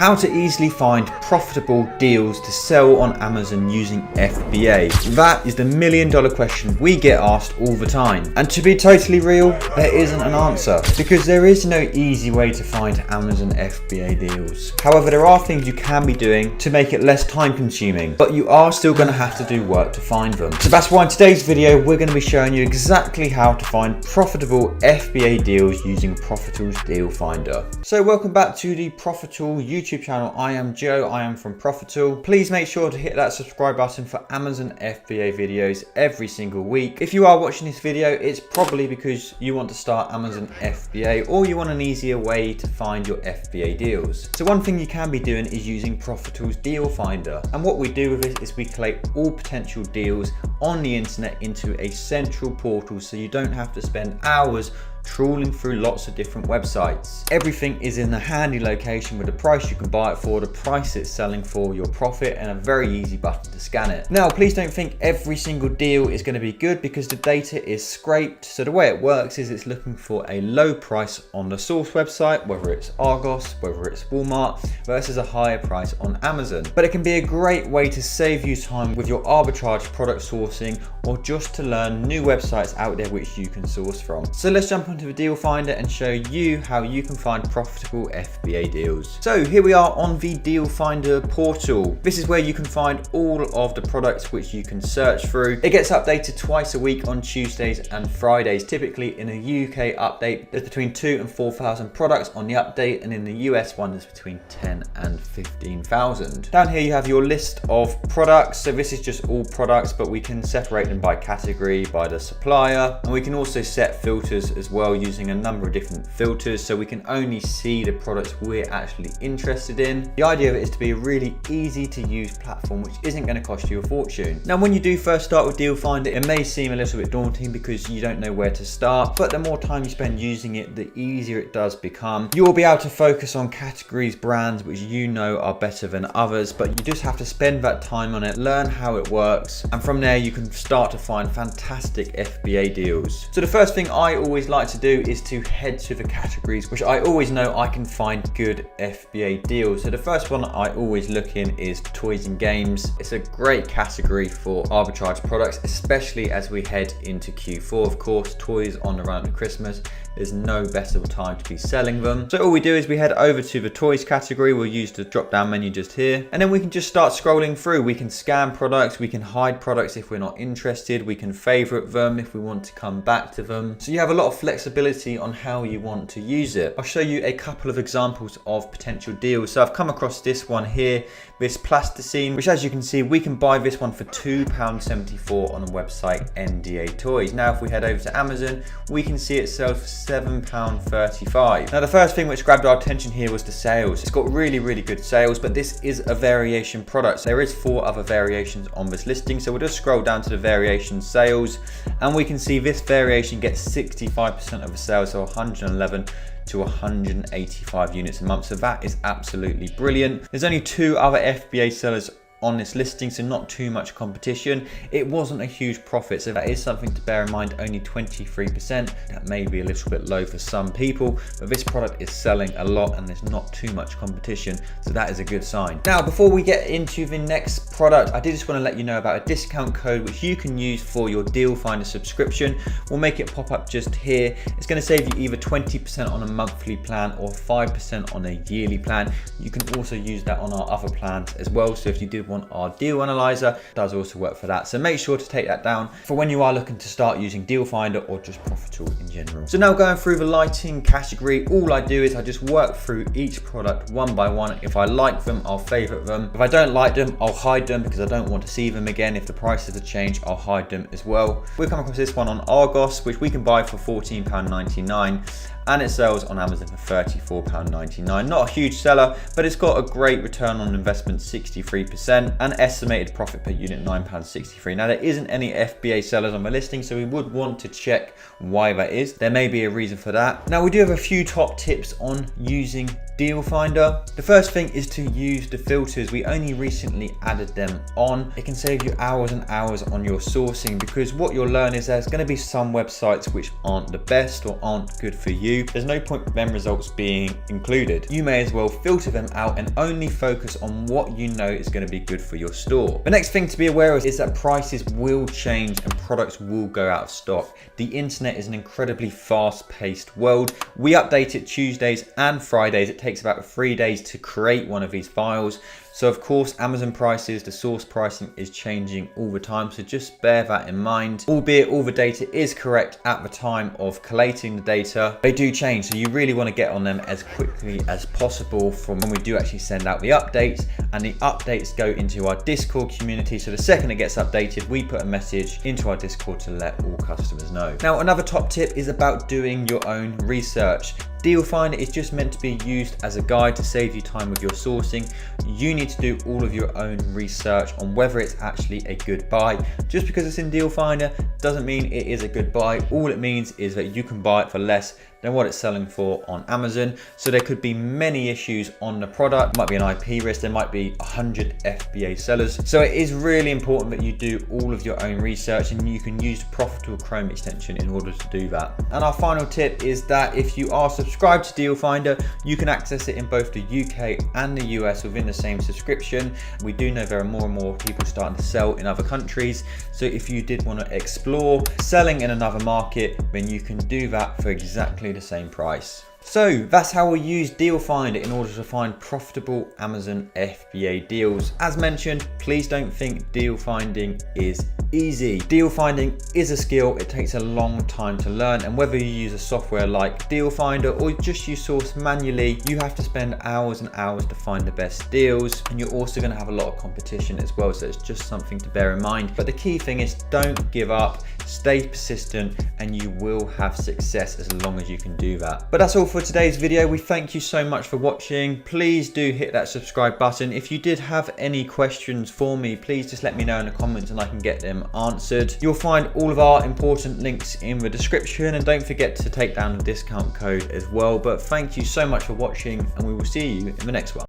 How to easily find profitable deals to sell on Amazon using FBA. That is the $1 million question we get asked all the time. And to be totally real, there isn't an answer because there is no easy way to find Amazon FBA deals. However, there are things you can be doing to make it less time consuming, but you are still going to have to do work to find them. So that's why in today's video, we're going to be showing you exactly how to find profitable FBA deals using Profitl's DealFinder. So welcome back to the Profitl YouTube channel. I am Joe, I am from Profitl. Please make sure to hit that subscribe button for Amazon FBA videos every single week. If you are watching this video, it's probably because you want to start Amazon FBA or you want an easier way to find your FBA deals. So one thing you can be doing is using Profitl's DealFinder. And what we do with it is we collate all potential deals on the internet into a central portal so you don't have to spend hours trawling through lots of different websites. Everything is in a handy location with the price you can buy it for, the price it's selling for, your profit, and a very easy button to scan it. Now, please don't think every single deal is going to be good because the data is scraped. So the way it works is it's looking for a low price on the source website, whether it's Argos, whether it's Walmart, versus a higher price on Amazon. But it can be a great way to save you time with your arbitrage product sourcing or just to learn new websites out there which you can source from. So let's jump into the DealFinder and show you how you can find profitable FBA deals. So here we are on the DealFinder portal. This is where you can find all of the products which you can search through. It gets updated twice a week on Tuesdays and Fridays. Typically in a UK update, there's between 2,000 and 4,000 products on the update, and in the US one there's between 10 and 15,000. Down here you have your list of products. So this is just all products, but we can separate them by category, by the supplier, and we can also set filters as well using a number of different filters so we can only see the products we're actually interested in. The idea of it is to be a really easy to use platform which isn't going to cost you a fortune. Now when you do first start with DealFinder, it may seem a little bit daunting because you don't know where to start, but the more time you spend using it, the easier it does become. You will be able to focus on categories, brands which you know are better than others, but you just have to spend that time on it, learn how it works, and from there you can start to find fantastic FBA deals. So the first thing I always like to do is to head to the categories which I always know I can find good FBA deals. So the first one I always look in is toys and games. It's a great category for arbitrage products, especially as we head into Q4. Of course, toys on the run to Christmas, there's no better time to be selling them. So all we do is we head over to the toys category. We'll use the drop down menu just here, and then we can just start scrolling through. We can scan products, we can hide products if we're not interested, we can favorite them if we want to come back to them. So you have a lot of flexibility on how you want to use it. I'll show you a couple of examples of potential deals. So I've come across this one here, this plasticine, which as you can see, we can buy this one for £2.74 on the website NDA Toys. Now if we head over to Amazon, we can see it sell for £7.35. Now the first thing which grabbed our attention here was the sales. It's got really good sales, but this is a variation product. So there is 4 other variations on this listing. So we'll just scroll down to the variation sales, and we can see this variation gets 65% of the sales, so 111 to 185 units a month. So that is absolutely brilliant. There's only 2 other FBA sellers on this listing, so not too much competition. It wasn't a huge profit, so that is something to bear in mind. Only 23%. That may be a little bit low for some people, but this product is selling a lot and there's not too much competition, so that is a good sign. Now before we get into the next product, I did just want to let you know about a discount code which you can use for your DealFinder subscription. We'll make it pop up just here. It's going to save you either 20% on a monthly plan or 5% on a yearly plan. You can also use that on our other plans as well, so if you did want our deal analyzer, it does also work for that. So make sure to take that down for when you are looking to start using DealFinder or just Profitl in general. So now going through the lighting category, all I do is I just work through each product one by one. If I like them, I'll favorite them. If I don't like them, I'll hide them because I don't want to see them again. If the prices are changed, I'll hide them as well. We've come across this one on Argos, which we can buy for £14.99. and it sells on Amazon for £34.99. Not a huge seller, but it's got a great return on investment, 63%, and estimated profit per unit, £9.63. Now, there isn't any FBA sellers on the listing, so we would want to check why that is. There may be a reason for that. Now, we do have a few top tips on using DealFinder. The first thing is to use the filters. We only recently added them on. It can save you hours and hours on your sourcing, because what you'll learn is there's going to be some websites which aren't the best or aren't good for you. you, there's no point them results being included. You may as well filter them out and only focus on what you know is going to be good for your store. The next thing to be aware of is that prices will change and products will go out of stock. The internet is an incredibly fast-paced world. We update it Tuesdays and Fridays. It takes about 3 days to create one of these files. So of course, Amazon prices, the source pricing is changing all the time. So just bear that in mind. Albeit all the data is correct at the time of collating the data, they do change. So you really want to get on them as quickly as possible from when we do actually send out the updates, and the updates go into our Discord community. So the second it gets updated, we put a message into our Discord to let all customers know. Now, another top tip is about doing your own research. DealFinder is just meant to be used as a guide to save you time with your sourcing. You need to do all of your own research on whether it's actually a good buy. Just because it's in DealFinder doesn't mean it is a good buy. All it means is that you can buy it for less than what it's selling for on Amazon. So there could be many issues on the product. It might be an IP risk, there might be 100 FBA sellers. So it is really important that you do all of your own research, and you can use the Profitl Chrome extension in order to do that. And our final tip is that if you are subscribed to DealFinder, you can access it in both the UK and the US within the same subscription. We do know there are more and more people starting to sell in other countries. So if you did want to explore selling in another market, then you can do that for exactly the same price. So that's how we use DealFinder in order to find profitable Amazon FBA deals. As mentioned, please don't think deal finding is easy. Deal finding is a skill. It takes a long time to learn, and whether you use a software like DealFinder or just you source manually, you have to spend hours and hours to find the best deals, and you're also going to have a lot of competition as well, so it's just something to bear in mind. But the key thing is don't give up, stay persistent, and you will have success as long as you can do that. But that's all for today's video. We thank you so much for watching. Please do hit that subscribe button. If you did have any questions for me, please just let me know in the comments and I can get them answered. You'll find all of our important links in the description, and don't forget to take down the discount code as well. But thank you so much for watching, and we will see you in the next one.